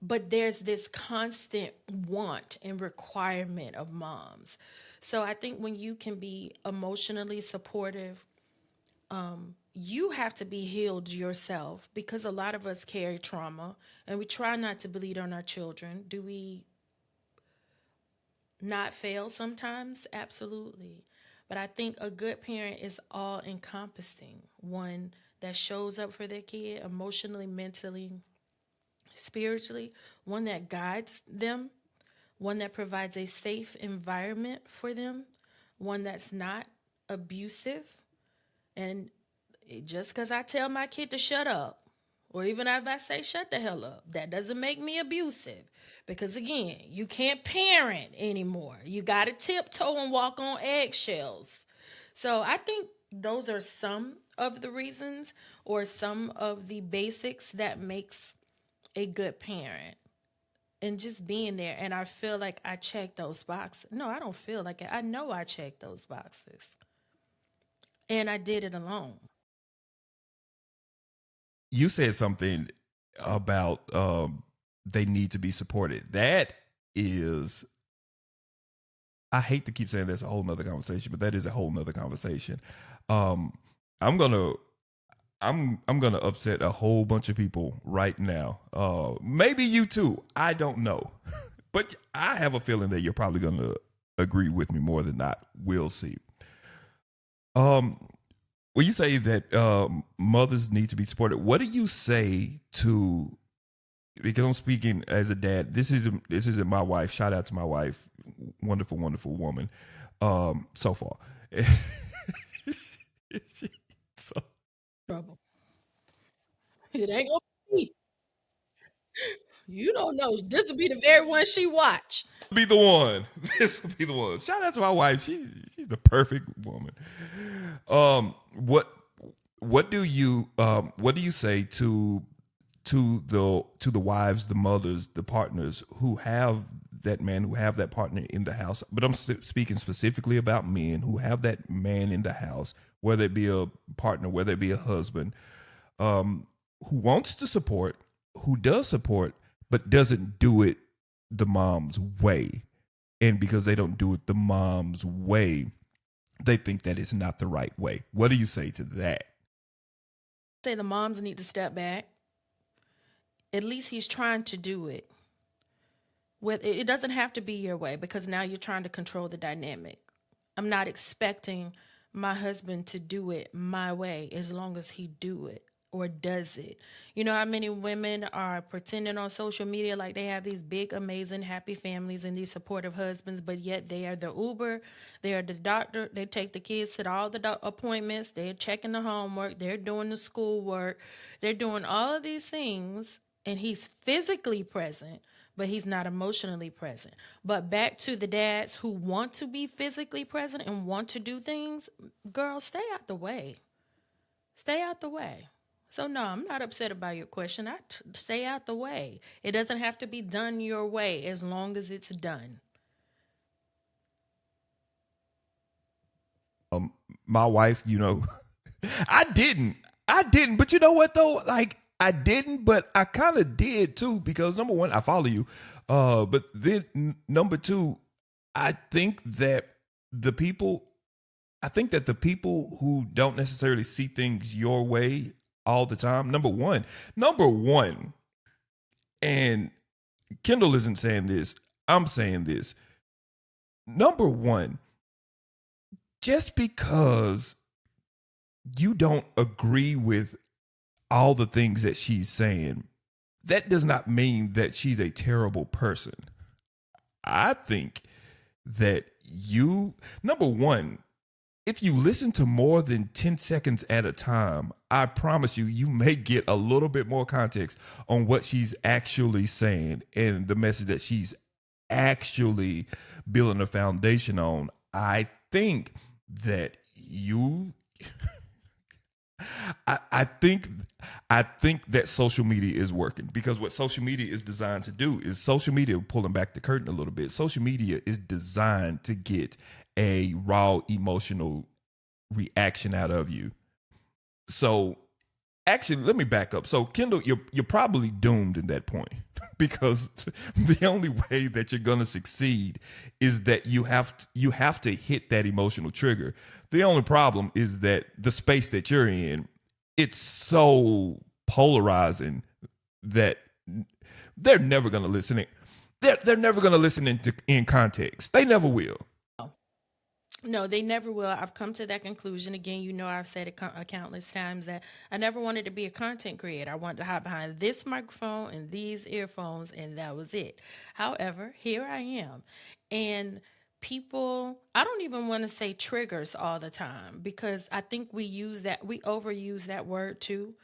but there's this constant want and requirement of moms. So I think when you can be emotionally supportive, you have to be healed yourself because a lot of us carry trauma and we try not to bleed on our children. Do we not fail sometimes? Absolutely. But I think a good parent is all encompassing, one that shows up for their kid emotionally, mentally, spiritually, one that guides them, one that provides a safe environment for them, one that's not abusive. And just because I tell my kid to shut up, or even if I say shut the hell up, that doesn't make me abusive. Because again, you can't parent anymore. You got to tiptoe and walk on eggshells. So I think those are some of the reasons or some of the basics that makes a good parent. And just being there, and I feel like I check those boxes. No, I don't feel like it. I know I checked those boxes. And I did it alone. You said something about they need to be supported. That is, I hate to keep saying that's a whole nother conversation, but that is a whole nother conversation. Um, I'm gonna I'm gonna upset a whole bunch of people right now. Maybe you too. I don't know, but I have a feeling that you're probably gonna agree with me more than not. We'll see. Um, when you say that mothers need to be supported, what do you say to? Because I'm speaking as a dad. This isn't my wife. Shout out to my wife, wonderful, wonderful woman. So far, so Trouble. It ain't gonna be. You don't know. This will be the very one she watch. be the one. This will be the one. Shout out to my wife. She's the perfect woman. Um, what what do you say to the wives, the mothers, the partners who have that man, who have that partner in the house? But I'm speaking specifically about men who have that man in the house, whether it be a partner, whether it be a husband, who wants to support, who does support, but doesn't do it the mom's way. And because they don't do it the mom's way, they think that it's not the right way. What do you say to that? Say the moms need to step back. At least he's trying to do it. With it doesn't have to be your way because now you're trying to control the dynamic. I'm not expecting my husband to do it my way as long as he do it or does it. You know how many women are pretending on social media like they have these big, amazing, happy families and these supportive husbands, but yet they are the Uber, they are the doctor, they take the kids to all the appointments, they're checking the homework, they're doing the schoolwork, they're doing all of these things, and he's physically present, but he's not emotionally present. But back to the dads who want to be physically present and want to do things, girl, stay out the way. Stay out the way. So no, I'm not upset about your question. Stay out the way. It doesn't have to be done your way as long as it's done. My wife, I didn't. I didn't. But you know what though? Like I didn't, but I kind of did too because number one, I follow you. But then number two, I think that the people I think that the people who don't necessarily see things your way all the time, number one, and Kendall isn't saying this, I'm saying this. Number one, just because you don't agree with all the things that she's saying, that does not mean that she's a terrible person. I think that number one, if you listen to more than 10 seconds at a time, I promise you, you may get a little bit more context on what she's actually saying and the message that she's actually building a foundation on. I think that you I think that social media is working because what social media is designed to do is social media, pulling back the curtain a little bit, social media is designed to get a raw emotional reaction out of you. So actually, let me back up. So Kendall, you're probably doomed in that point because the only way that you're gonna succeed is that you have to hit that emotional trigger. The only problem is that the space that you're in, it's so polarizing that they're never gonna listen. They're never gonna listen in context. They never will. No, they never will. I've come to that conclusion. Again, I've said it countless times that I never wanted to be a content creator. I wanted to hide behind this microphone and these earphones, and that was it. However, here I am. And people, I don't even want to say triggers all the time because I think we overuse that word too.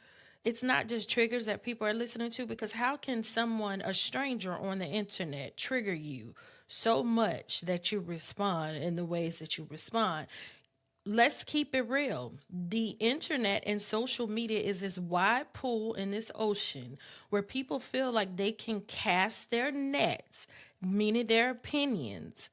It's not just triggers that people are listening to because how can someone, a stranger on the internet, trigger you so much that you respond in the ways that you respond? let's keep it real. The internet and social media is this wide pool in this ocean where people feel like they can cast their nets, meaning their opinions,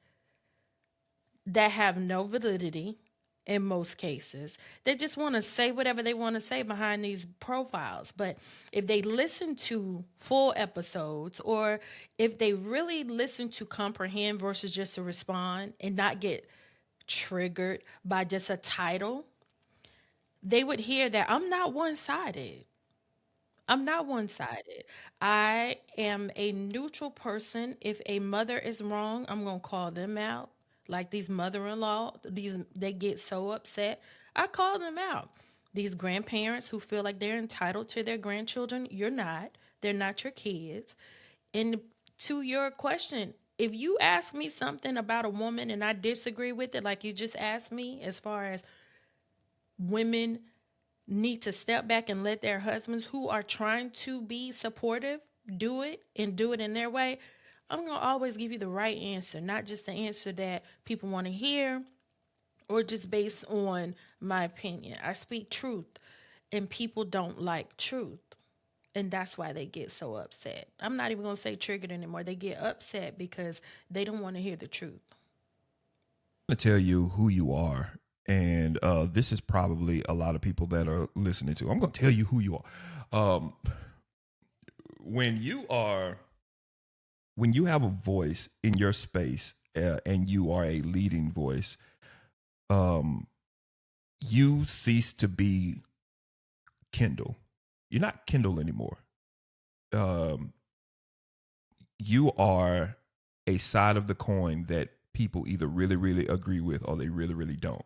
that have no validity in most cases. They just want to say whatever they want to say behind these profiles. But if they listen to full episodes, or if they really listen to comprehend versus just to respond and not get triggered by just a title, they would hear that I'm not one sided. I'm not one sided. I am a neutral person. If a mother is wrong, I'm going to call them out. Like these mother in law, they get so upset. I call them out. These grandparents who feel like they're entitled to their grandchildren, you're not. They're not your kids. And to your question, if you ask me something about a woman and I disagree with it, like you just asked me, as far as women need to step back and let their husbands who are trying to be supportive do it and do it in their way, I'm going to always give you the right answer, not just the answer that people want to hear or just based on my opinion. I speak truth, and people don't like truth. And that's why they get so upset. I'm not even going to say triggered anymore. They get upset because they don't want to hear the truth. To tell you who you are. And this is probably a lot of people that are listening to. I'm going to tell you who you are. When you are, when you have a voice in your space and you are a leading voice, you cease to be Kendall. You're not Kendall anymore. Um, you are a side of the coin that people either really, really agree with or they really, really don't.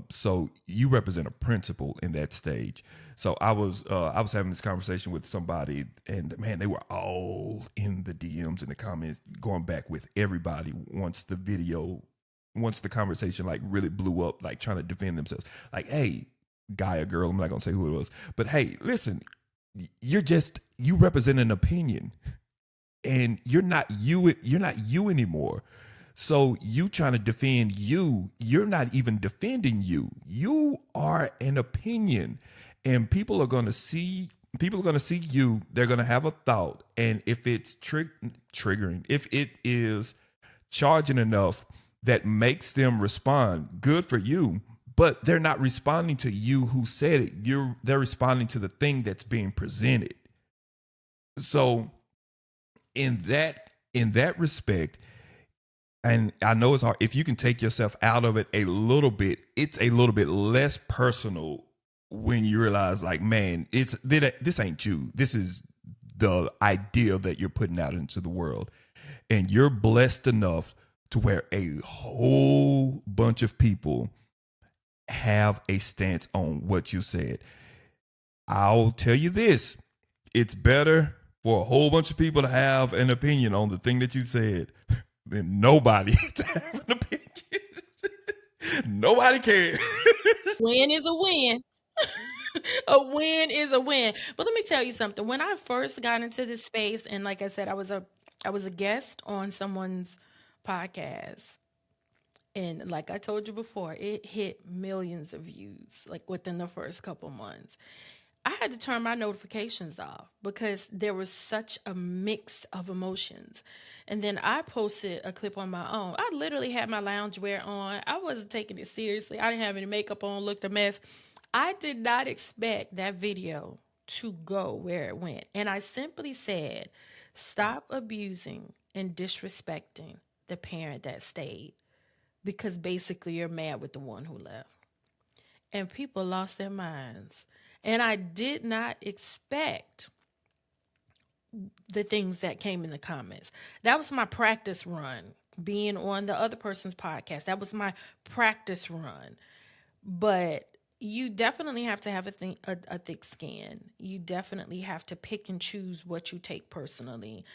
So you represent a principle in that stage. So I was having this conversation with somebody, and man, they were all in the DMs and the comments, going back with everybody once the conversation like really blew up, like trying to defend themselves. Like, hey, guy or girl, I'm not gonna say who it was, but hey, listen, you represent an opinion, and you're not you anymore. So you trying to defend you're not even defending you. You are an opinion, and people are going to see you. They're going to have a thought, and if it's triggering, if it is charging enough that makes them respond, good for you. But they're not responding to you who said it. They're responding to the thing that's being presented. So in that respect, and I know it's hard, if you can take yourself out of it a little bit, it's a little bit less personal when you realize, like, man, this ain't you. This is the idea that you're putting out into the world, and you're blessed enough to where a whole bunch of people have a stance on what you said. I'll tell you this: it's better for a whole bunch of people to have an opinion on the thing that you said than nobody to have an opinion. Nobody cares. Win is a win. A win is a win. But let me tell you something. When I first got into this space, and like I said, I was a guest on someone's podcast. And like I told you before, it hit millions of views like within the first couple months. I had to turn my notifications off because there was such a mix of emotions. And then I posted a clip on my own. I literally had my loungewear on. I wasn't taking it seriously. I didn't have any makeup on, looked a mess. I did not expect that video to go where it went. And I simply said, stop abusing and disrespecting the parent that stayed, because basically you're mad with the one who left. And people lost their minds. And I did not expect the things that came in the comments. That was my practice run, being on the other person's podcast. That was my practice run. But you definitely have to have a thick skin. You definitely have to pick and choose what you take personally.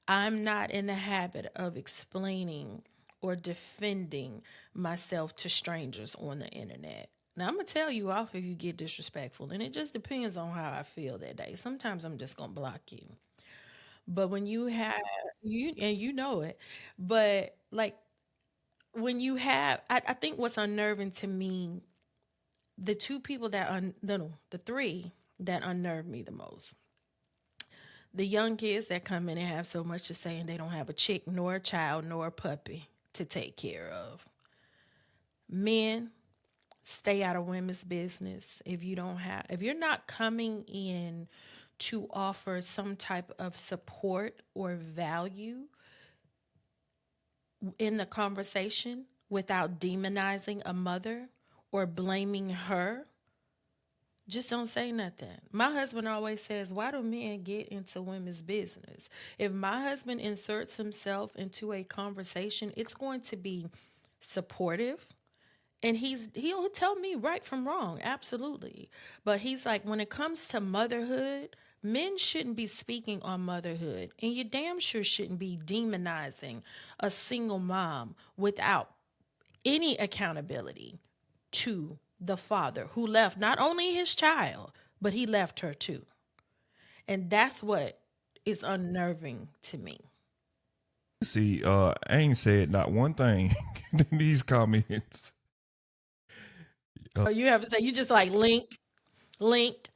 I'm not in the habit of explaining or defending myself to strangers on the internet. Now, I'm going to tell you off if you get disrespectful, and it just depends on how I feel that day. Sometimes I'm just going to block you. But when you have, you, and you know it, but like, when you have, I think what's unnerving to me, the two people that, no, the three that unnerve me the most. The young kids that come in and have so much to say and they don't have a chick, nor a child, nor a puppy to take care of. Men, stay out of women's business. If you're not coming in to offer some type of support or value in the conversation without demonizing a mother or blaming her, just don't say nothing. My husband always says, why do men get into women's business? If my husband inserts himself into a conversation, it's going to be supportive. And he'll tell me right from wrong, absolutely. But he's like, when it comes to motherhood, men shouldn't be speaking on motherhood. And you damn sure shouldn't be demonizing a single mom without any accountability to the father who left not only his child, but he left her too. And that's what is unnerving to me. See, I ain't said not one thing in these comments. Oh, you have to say, you just like link, link.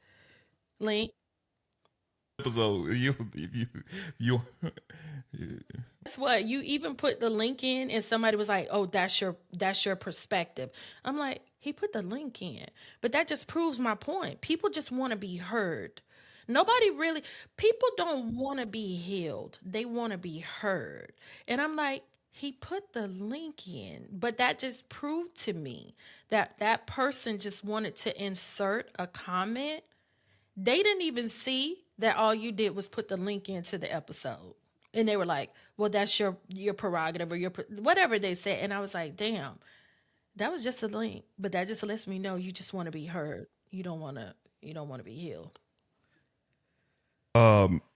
Episode, you, Guess what? You even put the link in, and somebody was like, "Oh, that's your perspective." I'm like, he put the link in, but that just proves my point. People just want to be heard. Nobody really. People don't want to be healed. They want to be heard. And I'm like, he put the link in, but that just proved to me that that person just wanted to insert a comment. They didn't even see that all you did was put the link into the episode. And they were like, well, that's your prerogative or whatever they said. And I was like, damn, that was just a link. But that just lets me know you just want to be heard. You don't want to be healed.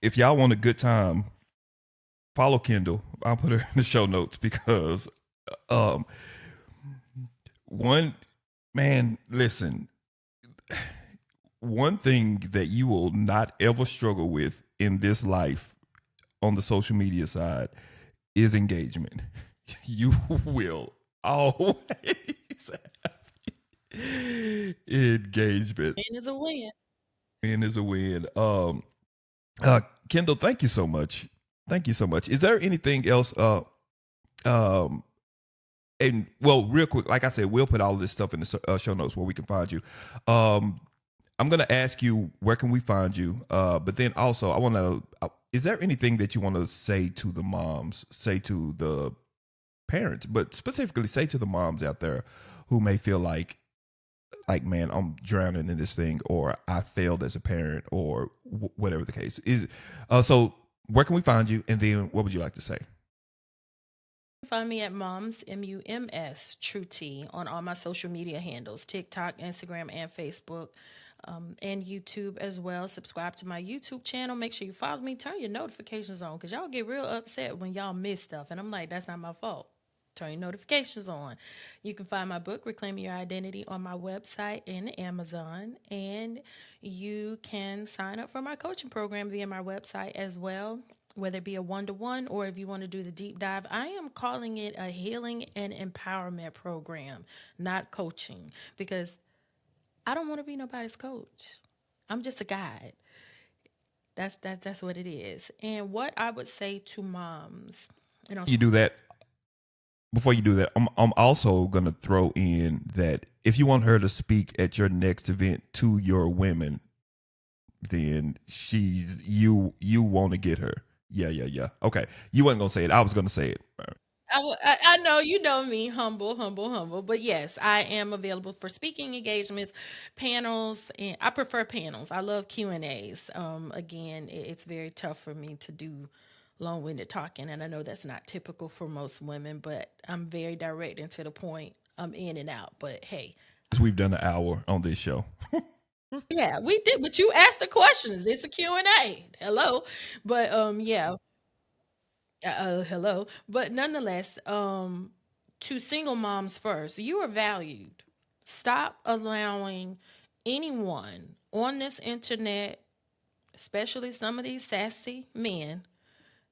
if y'all want a good time, follow Kendall. I'll put her in the show notes because, um, one man, listen, one thing that you will not ever struggle with in this life on the social media side is engagement. You will always have engagement. Win is a win. Win is a win. Kendall, thank you so much. Thank you so much. Is there anything else? Um, and well, real quick, like I said, we'll put all this stuff in the show notes where we can find you. I'm gonna ask you where can we find you, but then also I want to. Is there anything that you want to say to the moms, say to the parents, but specifically say to the moms out there who may feel like man, I'm drowning in this thing, or I failed as a parent, or whatever the case is. So where can we find you, and then what would you like to say? Find me at Moms MUMS True T on all my social media handles: TikTok, Instagram, and Facebook, and YouTube as well. Subscribe to my YouTube channel. Make sure you follow me. Turn your notifications on because y'all get real upset when y'all miss stuff, and I'm like, that's not my fault. Turn your notifications on. You can find my book, Reclaiming Your Identity, on my website and Amazon. And you can sign up for my coaching program via my website as well, whether it be a one-to-one or if you want to do the deep dive. I am calling it a healing and empowerment program, not coaching, because I don't want to be nobody's coach. I'm just a guide. That's what it is. And what I would say to moms, You do that. Before you do that, I'm also gonna throw in that if you want her to speak at your next event to your women, then you want to get her. Yeah. Okay, you wasn't gonna say it. I was gonna say it. I know, you know me, humble. But yes, I am available for speaking engagements, panels, and I prefer panels. I love Q&As. Again, it's very tough for me to do long-winded talking, and I know that's not typical for most women, but I'm very direct and to the point. I'm in and out, but hey. We've done an hour on this show. Yeah, we did, but you asked the questions. It's a Q&A. Hello. But yeah. Hello. But nonetheless, to single moms first, you are valued. Stop allowing anyone on this internet, especially some of these sassy men,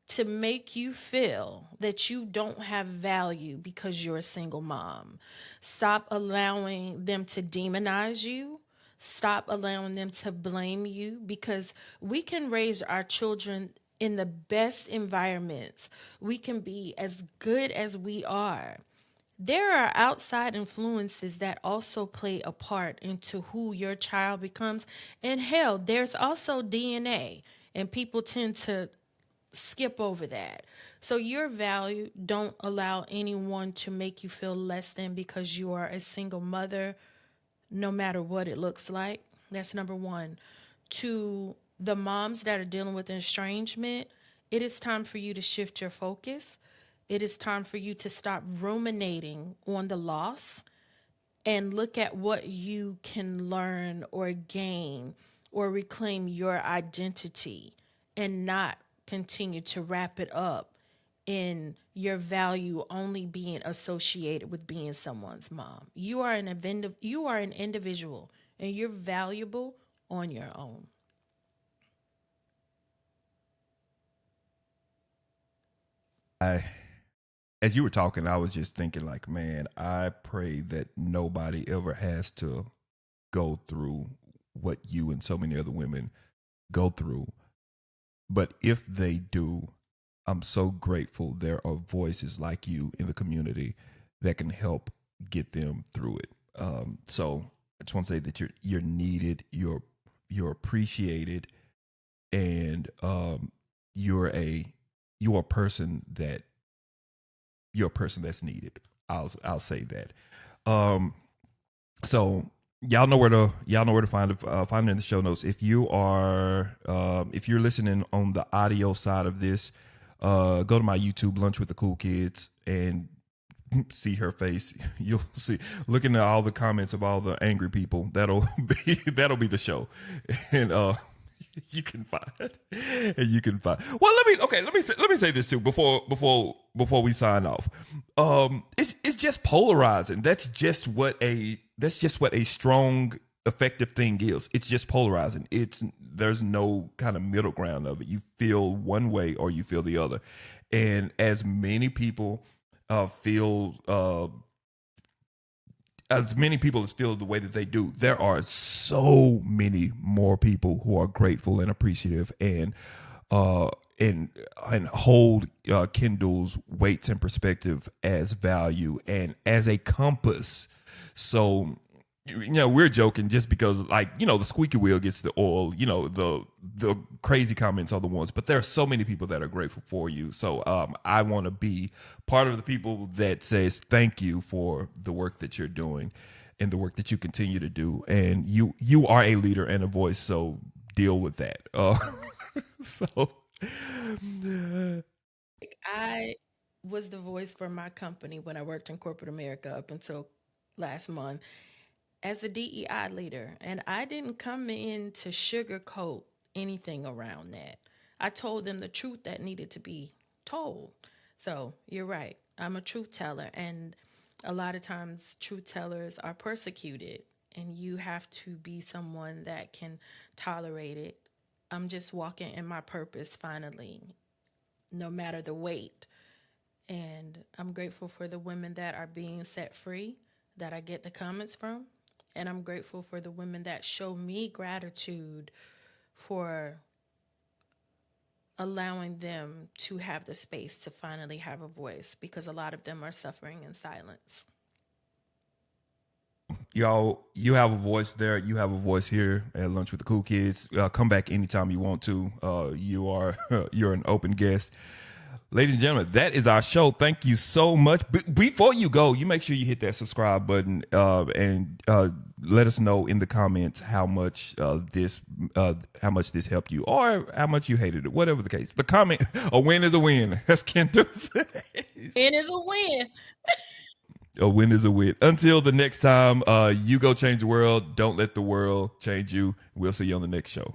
to make you feel that you don't have value because you're a single mom. Stop allowing them to demonize you. Stop allowing them to blame you, because we can raise our children in the best environments. We can be as good as we are. There are outside influences that also play a part into who your child becomes. And hell, there's also DNA, and people tend to skip over that. So your value, don't allow anyone to make you feel less than because you are a single mother, no matter what it looks like. That's number one. To the moms that are dealing with estrangement, it is time for you to shift your focus. It is time for you to stop ruminating on the loss and look at what you can learn or gain or reclaim your identity, and not continue to wrap it up in your value only being associated with being someone's mom. You are an individual, and you're valuable on your own. I, as you were talking, I was just thinking, like, man, I pray that nobody ever has to go through what you and so many other women go through. But if they do, I'm so grateful there are voices like you in the community that can help get them through it. So I just want to say that you're needed, you're appreciated, and you're a person that you're a person that's needed. I'll say that. So y'all know where to find it in the show notes. If you're listening on the audio side of this, go to my YouTube, Lunch with the Cool Kids, and see her face. You'll see, looking at all the comments of all the angry people, that'll be the show. And you can find well, let me say this too before we sign off. It's just polarizing. That's just what a strong, effective thing is. It's just polarizing. There's no kind of middle ground of it. You feel one way or you feel the other. And as many people feel the way that they do, there are so many more people who are grateful and appreciative and hold Kendall's weights and perspective as value and as a compass. So, we're joking just because, like, the squeaky wheel gets the oil. The crazy comments are the ones, but there are so many people that are grateful for you. So I want to be part of the people that says thank you for the work that you're doing and the work that you continue to do. And you are a leader and a voice, so deal with that. So I was the voice for my company when I worked in corporate America up until last month as a DEI leader. And I didn't come in to sugarcoat anything around that. I told them the truth that needed to be told. So you're right. I'm a truth teller. And a lot of times, truth tellers are persecuted. And you have to be someone that can tolerate it. I'm just walking in my purpose finally, no matter the weight. And I'm grateful for the women that are being set free, that I get the comments from. And I'm grateful for the women that show me gratitude for allowing them to have the space to finally have a voice, because a lot of them are suffering in silence. y'all, you have a voice there. You have a voice here at Lunch with the Cool Kids. Come back anytime you want to. You're an open guest. Ladies and gentlemen, that is our show. Thank you so much. Before you go, you make sure you hit that subscribe button and let us know in the comments how much this helped you, or how much you hated it. Whatever the case, the comment, a win is a win. That's Kendall says. It is a win. A win is a win. Until the next time, you go change the world. Don't let the world change you. We'll see you on the next show.